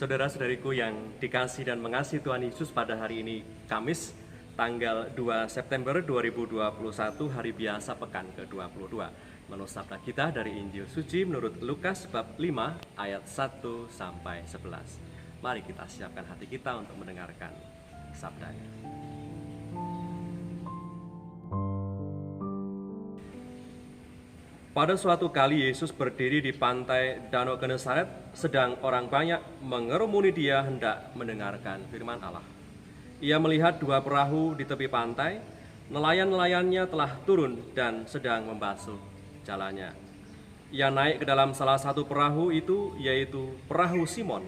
Saudara-saudariku yang dikasih dan mengasihi Tuhan Yesus, pada hari ini Kamis tanggal 2 September 2021, hari biasa pekan ke-22. Menurut sabda kita dari Injil Suci menurut Lukas bab 5 ayat 1 sampai 11. Mari kita siapkan hati kita untuk mendengarkan sabdanya. Pada suatu kali Yesus berdiri di pantai Danau Genesaret, sedang orang banyak mengerumuni dia hendak mendengarkan firman Allah. Ia melihat dua perahu di tepi pantai, nelayan-nelayannya telah turun dan sedang membasuh jalannya. Ia naik ke dalam salah satu perahu itu, yaitu perahu Simon,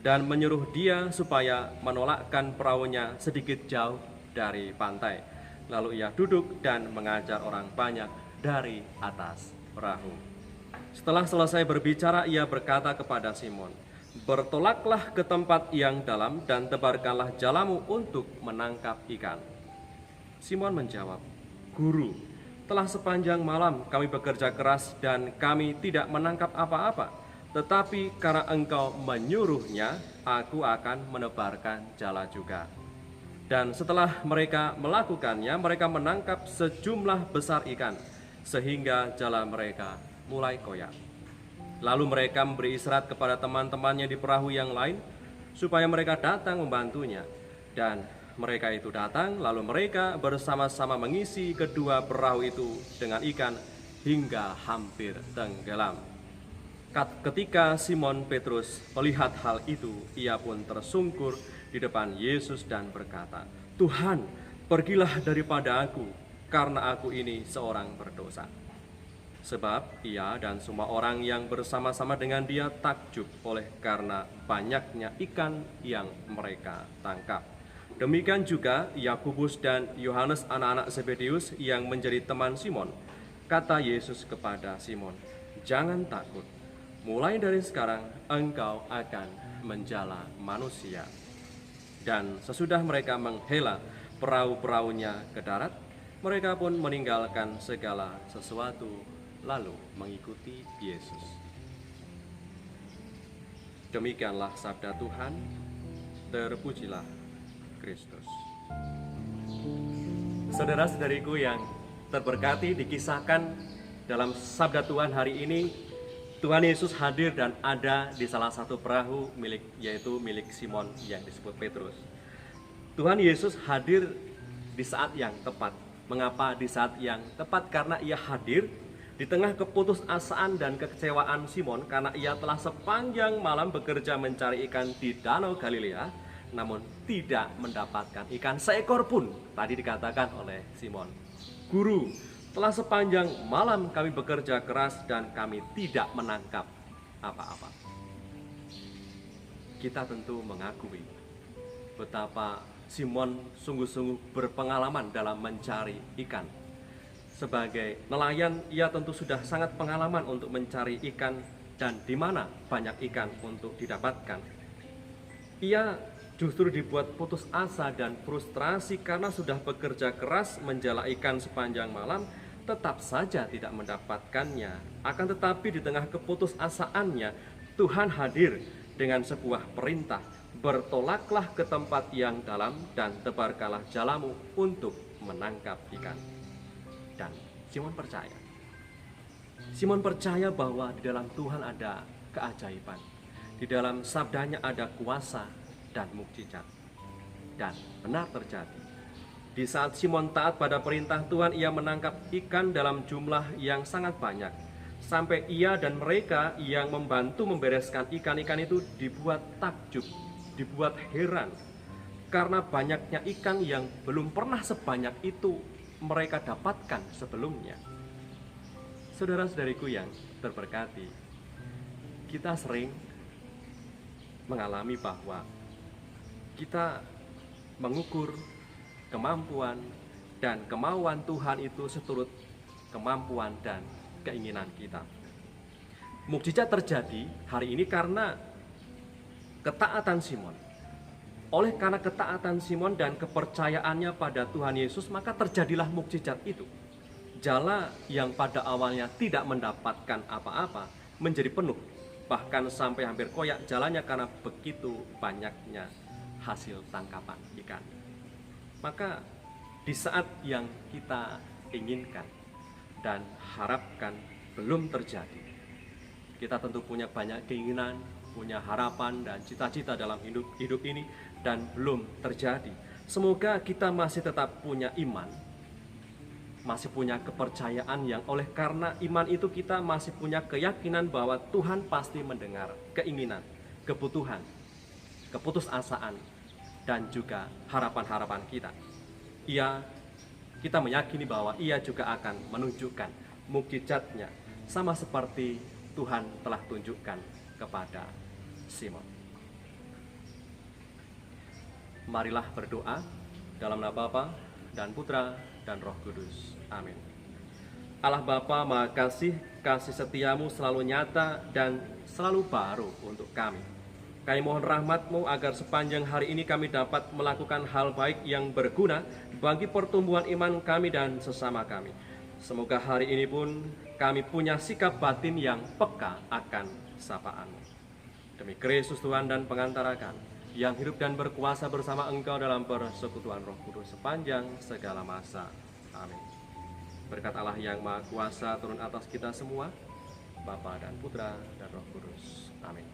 dan menyuruh dia supaya menolakkan perahunya sedikit jauh dari pantai. Lalu ia duduk dan mengajar orang banyak dari atas perahu. Setelah selesai berbicara, ia berkata kepada Simon, "Bertolaklah ke tempat yang dalam dan tebarkanlah jalamu untuk menangkap ikan." Simon menjawab, "Guru, telah sepanjang malam kami bekerja keras dan kami tidak menangkap apa-apa. Tetapi karena engkau menyuruhnya, aku akan menebarkan jala juga." Dan setelah mereka melakukannya, mereka menangkap sejumlah besar ikan, sehingga jala mereka mulai koyak. Lalu mereka memberi isyarat kepada teman-temannya di perahu yang lain, supaya mereka datang membantunya. Dan mereka itu datang, lalu mereka bersama-sama mengisi kedua perahu itu dengan ikan, hingga hampir tenggelam. Ketika Simon Petrus melihat hal itu, ia pun tersungkur di depan Yesus dan berkata, "Tuhan, pergilah daripada aku, karena aku ini seorang berdosa." Sebab ia dan semua orang yang bersama-sama dengan dia takjub oleh karena banyaknya ikan yang mereka tangkap. Demikian juga Yakobus dan Yohanes anak-anak Zebedeus yang menjadi teman Simon. Kata Yesus kepada Simon, "Jangan takut, mulai dari sekarang engkau akan menjala manusia." Dan sesudah mereka menghela perahu-perahunya ke darat, mereka pun meninggalkan segala sesuatu, lalu mengikuti Yesus. Demikianlah sabda Tuhan, terpujilah Kristus. Saudara-saudariku yang terberkati, dikisahkan dalam sabda Tuhan hari ini, Tuhan Yesus hadir dan ada di salah satu perahu yaitu milik Simon yang disebut Petrus. Tuhan Yesus hadir di saat yang tepat. Mengapa di saat yang tepat? Karena ia hadir di tengah keputusasaan dan kekecewaan Simon, karena ia telah sepanjang malam bekerja mencari ikan di Danau Galilea, namun tidak mendapatkan ikan seekor pun. Tadi dikatakan oleh Simon, "Guru, telah sepanjang malam kami bekerja keras dan kami tidak menangkap apa-apa." Kita tentu mengakui betapa Simon sungguh-sungguh berpengalaman dalam mencari ikan. Sebagai nelayan, ia tentu sudah sangat pengalaman untuk mencari ikan dan di mana banyak ikan untuk didapatkan. Ia justru dibuat putus asa dan frustrasi karena sudah bekerja keras menjala ikan sepanjang malam, tetap saja tidak mendapatkannya. Akan tetapi di tengah keputusasaannya, Tuhan hadir dengan sebuah perintah, "Bertolaklah ke tempat yang dalam dan tebarkanlah jalamu untuk menangkap ikan." Dan Simon percaya. Simon percaya bahwa di dalam Tuhan ada keajaiban. Di dalam sabdanya ada kuasa dan mukjizat. Dan benar terjadi. Di saat Simon taat pada perintah Tuhan, ia menangkap ikan dalam jumlah yang sangat banyak. Sampai ia dan mereka yang membantu membereskan ikan-ikan itu dibuat takjub, dibuat heran, karena banyaknya ikan yang belum pernah sebanyak itu mereka dapatkan sebelumnya. Saudara-saudariku yang terberkati, kita sering mengalami bahwa kita mengukur kemampuan dan kemauan Tuhan itu seturut kemampuan dan keinginan kita. Mukjizat terjadi hari ini karena ketaatan Simon. Oleh karena ketaatan Simon dan kepercayaannya pada Tuhan Yesus, maka terjadilah mukjizat itu. Jala yang pada awalnya tidak mendapatkan apa-apa menjadi penuh bahkan sampai hampir koyak jalannya karena begitu banyaknya hasil tangkapan ikan. Maka di saat yang kita inginkan dan harapkan belum terjadi, kita tentu punya banyak keinginan, punya harapan dan cita-cita dalam hidup ini dan belum terjadi. Semoga kita masih tetap punya iman, masih punya kepercayaan yang oleh karena iman itu kita masih punya keyakinan bahwa Tuhan pasti mendengar keinginan, kebutuhan, keputusasaan, dan juga harapan-harapan kita. Kita meyakini bahwa Ia juga akan menunjukkan mukjizatnya sama seperti Tuhan telah tunjukkan kepada Simon. Marilah berdoa dalam nama Bapa dan Putra dan Roh Kudus. Amin. Allah Bapa Maha Kasih, kasih setiamu selalu nyata dan selalu baru untuk kami. Kami mohon rahmat-Mu agar sepanjang hari ini kami dapat melakukan hal baik yang berguna bagi pertumbuhan iman kami dan sesama kami. Semoga hari ini pun kami punya sikap batin yang peka akan sapaan-Mu. Demi Kristus Tuhan dan pengantara kami, yang hidup dan berkuasa bersama Engkau dalam persekutuan Roh Kudus sepanjang segala masa. Amin. Berkat Allah yang Maha Kuasa turun atas kita semua, Bapa dan Putra dan Roh Kudus. Amin.